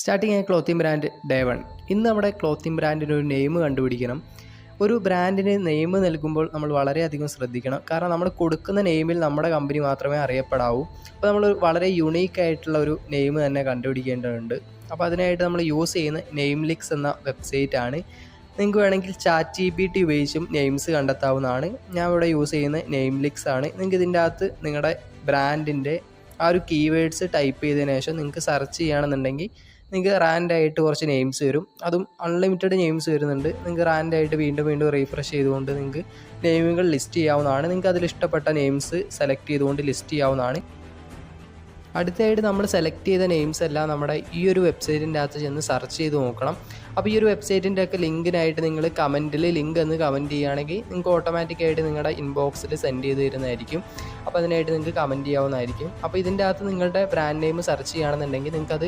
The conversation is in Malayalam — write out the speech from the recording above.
Starting clothing brand day 1. ഇന്ന് നമ്മുടെ ക്ലോത്തിങ് ബ്രാൻഡിന് ഒരു നെയിം കണ്ടുപിടിക്കണം. ഒരു ബ്രാൻഡിന് നെയിം നൽകുമ്പോൾ നമ്മൾ വളരെയധികം ശ്രദ്ധിക്കണം. കാരണം നമ്മൾ കൊടുക്കുന്ന നെയിമിൽ നമ്മുടെ കമ്പനി മാത്രമേ അറിയപ്പെടാവൂ. അപ്പോൾ നമ്മൾ വളരെ യുണീക്ക് ആയിട്ടുള്ള ഒരു നെയിം തന്നെ കണ്ടുപിടിക്കേണ്ടതുണ്ട്. അപ്പോൾ അതിനായിട്ട് നമ്മൾ യൂസ് ചെയ്യുന്ന നെയിംലിക്സ് എന്ന വെബ്സൈറ്റ് ആണ്. നിങ്ങൾക്ക് വേണമെങ്കിൽ ChatGPT ഉപയോഗിച്ചും നെയിംസ് കണ്ടെത്താവുന്നതാണ്. ഞാൻ ഇവിടെ യൂസ് ചെയ്യുന്ന നെയിംലിക്സ് ആണ്. നിങ്ങൾക്ക് ഇതിൻ്റെ അകത്ത് നിങ്ങളുടെ ബ്രാൻഡിൻ്റെ ആ ഒരു കീവേഡ്സ് ടൈപ്പ് ചെയ്തതിന് ശേഷം നിങ്ങൾക്ക് സെർച്ച് ചെയ്യുകയാണെന്നുണ്ടെങ്കിൽ നിങ്ങൾക്ക് റാൻഡായിട്ട് കുറച്ച് നെയിംസ് വരും. അതും അൺലിമിറ്റഡ് നെയിംസ് വരുന്നുണ്ട്. നിങ്ങൾക്ക് റാൻഡായിട്ട് വീണ്ടും റീഫ്രഷ് ചെയ്തുകൊണ്ട് നിങ്ങൾക്ക് നെയിമുകൾ ലിസ്റ്റ് ചെയ്യാവുന്നതാണ്. നിങ്ങൾക്ക് അതിലിഷ്ടപ്പെട്ട നെയിംസ് സെലക്ട് ചെയ്തുകൊണ്ട് ലിസ്റ്റ് ചെയ്യാവുന്നതാണ്. അടുത്തതായിട്ട് നമ്മൾ സെലക്ട് ചെയ്ത നെയിംസ് എല്ലാം നമ്മുടെ ഈ ഒരു വെബ്സൈറ്റിൻ്റെ അകത്ത് ചെന്ന് സെർച്ച് ചെയ്ത് നോക്കണം. അപ്പോൾ ഈ ഒരു വെബ്സൈറ്റിൻ്റെ ഒക്കെ ലിങ്കിനായിട്ട് നിങ്ങൾ കമൻറ്റിൽ ലിങ്ക് എന്ന് കമൻറ്റ് ചെയ്യുകയാണെങ്കിൽ നിങ്ങൾക്ക് ഓട്ടോമാറ്റിക്കായിട്ട് നിങ്ങളുടെ ഇൻബോക്സിൽ സെൻഡ് ചെയ്ത് തരുന്നതായിരിക്കും. അപ്പോൾ അതിനായിട്ട് നിങ്ങൾക്ക് കമൻറ്റ് ചെയ്യാവുന്നതായിരിക്കും. അപ്പോൾ ഇതിൻ്റെ അകത്ത് നിങ്ങളുടെ ബ്രാൻഡ് നെയിം സെർച്ച് ചെയ്യുകയാണെന്നുണ്ടെങ്കിൽ നിങ്ങൾക്കത്